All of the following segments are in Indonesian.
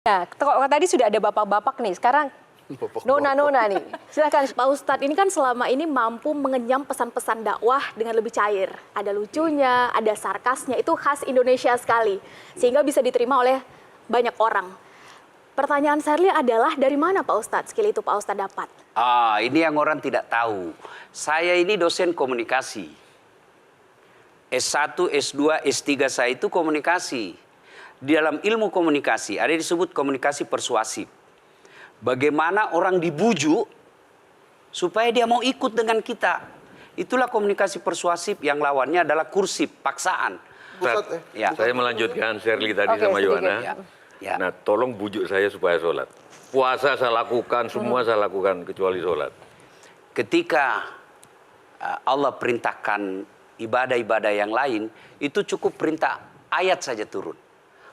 Nah, kalau tadi sudah ada bapak-bapak nih, sekarang nona-nona nih. Silakan Pak Ustadz, ini kan selama ini mampu mengenyam pesan-pesan dakwah dengan lebih cair. Ada lucunya, ada sarkasnya, itu khas Indonesia sekali. Sehingga bisa diterima oleh banyak orang. Pertanyaan Sherly adalah, dari mana Pak Ustadz skill itu Pak Ustadz dapat? Ini yang orang tidak tahu. Saya ini dosen komunikasi. S1, S2, S3 saya itu komunikasi. Di dalam ilmu komunikasi ada disebut komunikasi persuasif. Bagaimana orang dibujuk supaya dia mau ikut dengan kita. Itulah komunikasi persuasif yang lawannya adalah kursif, paksaan. Ya. Saya melanjutkan Sherly tadi sama Yohana. Ya. Nah, tolong bujuk saya supaya sholat. Puasa saya lakukan, semua saya lakukan kecuali sholat. Ketika Allah perintahkan ibadah-ibadah yang lain, itu cukup perintah ayat saja turun.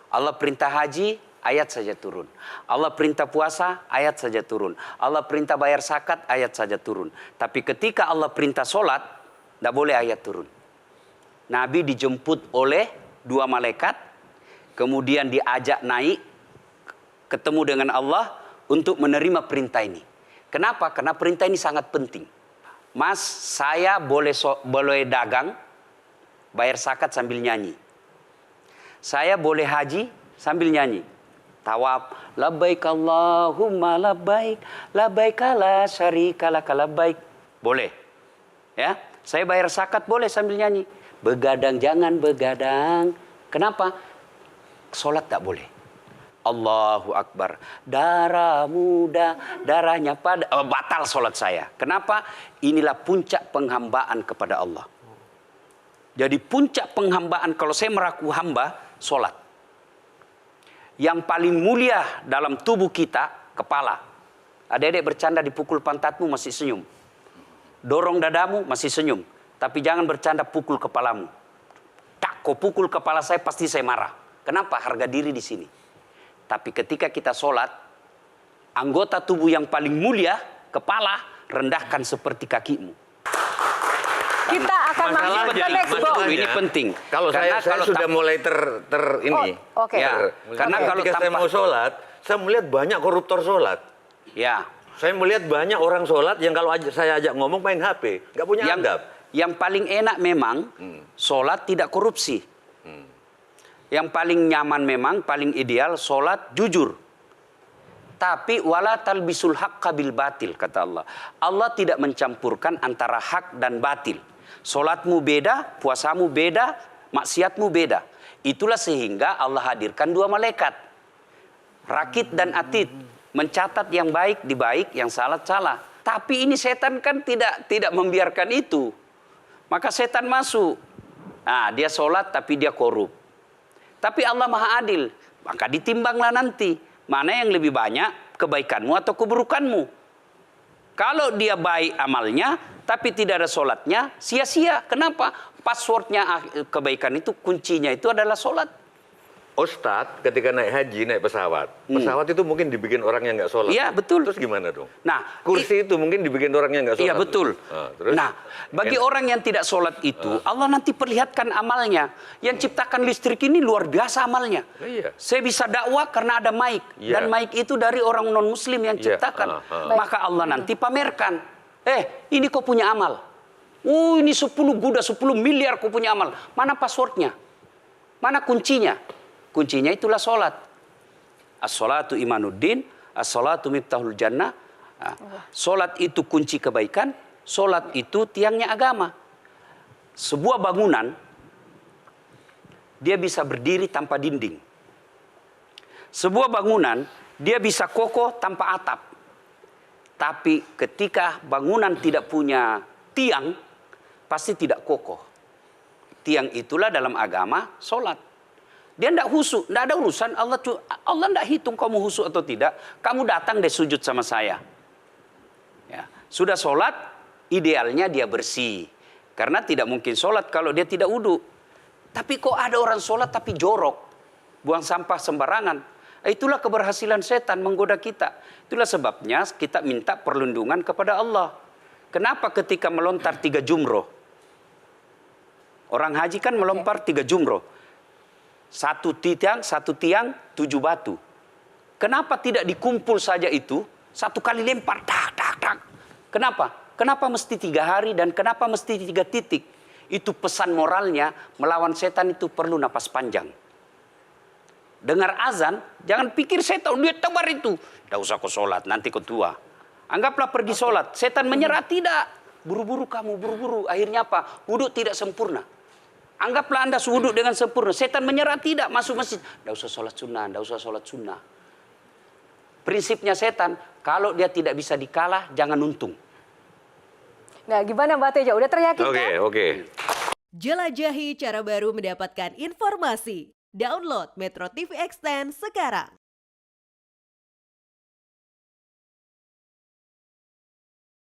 Allah perintah haji, ayat saja turun. Allah perintah puasa, ayat saja turun. Allah perintah bayar zakat, ayat saja turun. Tapi ketika Allah perintah sholat, tidak boleh ayat turun. Nabi dijemput oleh 2 malaikat, kemudian diajak naik, ketemu dengan Allah untuk menerima perintah ini. Kenapa? Karena perintah ini sangat penting. Mas, saya boleh dagang, bayar zakat sambil nyanyi. Saya boleh haji sambil nyanyi. Tawaf, labbaik Allahumma labbaik, labbaik la syarika laka labbaik. Boleh. Ya, saya bayar zakat boleh sambil nyanyi. Begadang jangan begadang. Kenapa? Salat tak boleh. Allahu Akbar. Darah muda, darahnya pada batal salat saya. Kenapa? Inilah puncak penghambaan kepada Allah. Jadi puncak penghambaan kalau saya meraku hamba, sholat. Yang paling mulia dalam tubuh kita, kepala. Adik-adik bercanda dipukul pantatmu masih senyum. Dorong dadamu masih senyum. Tapi jangan bercanda pukul kepalamu. Tak, kau pukul kepala saya pasti saya marah. Kenapa? Harga diri di sini. Tapi ketika kita sholat, anggota tubuh yang paling mulia, kepala, rendahkan seperti kakimu. kita akan masuk ke next box. Ini penting. Kalau saya sudah mulai ini. Oke. Ya, karena kalau ketika saya mau sholat, saya melihat banyak koruptor sholat. Ya. Saya melihat banyak orang sholat yang kalau saya ajak ngomong main HP, nggak punya adab. Yang paling enak memang sholat tidak korupsi. Yang paling nyaman memang, paling ideal sholat jujur. Tapi wala talbisul haqqa bil batil, kata Allah. Allah tidak mencampurkan antara hak dan batil. Sholatmu beda, puasamu beda, maksiatmu beda. Itulah sehingga Allah hadirkan 2 malaikat. Rakit dan atid. Mencatat yang baik di baik, yang salah salah. Tapi ini setan kan tidak membiarkan itu. Maka setan masuk. Nah, dia sholat tapi dia korup. Tapi Allah Maha Adil. Maka ditimbanglah nanti. Mana yang lebih banyak, kebaikanmu atau keburukanmu. Kalau dia baik amalnya, tapi tidak ada sholatnya, sia-sia. Kenapa? Passwordnya kebaikan itu, kuncinya itu adalah sholat. Ustadz ketika naik haji, naik pesawat. Pesawat itu mungkin dibikin orang yang nggak sholat. Iya, betul. Terus gimana dong? Nah, kursi itu mungkin dibikin orang yang nggak sholat. Iya, betul. Terus? Nah, bagi orang yang tidak sholat itu, Allah nanti perlihatkan amalnya. Yang ciptakan listrik ini luar biasa amalnya. Iya. Saya bisa dakwah karena ada mic. Iya. Dan mic itu dari orang non-muslim yang ciptakan. Maka Allah nanti pamerkan. Ini kau punya amal. Ini 10 Buddha, 10 miliar kau punya amal. Mana passwordnya? Mana kuncinya? Kuncinya itulah sholat. As-sholatu imanuddin, as-sholatu miftahul jannah. Sholat itu kunci kebaikan, sholat itu tiangnya agama. Sebuah bangunan, dia bisa berdiri tanpa dinding. Sebuah bangunan, dia bisa kokoh tanpa atap. Tapi ketika bangunan tidak punya tiang, pasti tidak kokoh. Tiang itulah dalam agama sholat. Dia tidak husuk, tidak ada urusan. Allah tidak hitung kamu husuk atau tidak. Kamu datang deh sujud sama saya. Ya. Sudah sholat, idealnya dia bersih. Karena tidak mungkin sholat kalau dia tidak wudhu. Tapi kok ada orang sholat tapi jorok. Buang sampah sembarangan. Itulah keberhasilan setan menggoda kita. Itulah sebabnya kita minta perlindungan kepada Allah. Kenapa ketika melontar 3 jumroh? Orang haji kan melempar 3 jumroh. Satu tiang 7 batu. Kenapa tidak dikumpul saja itu, satu kali lempar, tak, tak, tak. Kenapa? Kenapa mesti 3 hari dan kenapa mesti 3 titik? Itu pesan moralnya, melawan setan itu perlu napas panjang. Dengar azan, jangan pikir setan, dia tebar itu. Tidak usah kau sholat, nanti kau tua. Anggaplah pergi sholat, setan menyerah, tidak. Buru-buru kamu, buru-buru. Akhirnya apa? Wudhu tidak sempurna. Anggaplah Anda wudhu dengan sempurna. Setan menyerah, tidak. Masuk masjid. Tidak usah sholat sunnah, tidak usah sholat sunnah. Prinsipnya setan, kalau dia tidak bisa dikalah, jangan untung. Nah, gimana Mbak Teja? Udah teryakin kan? Oke. Jelajahi cara baru mendapatkan informasi. Download Metro TV Extend sekarang.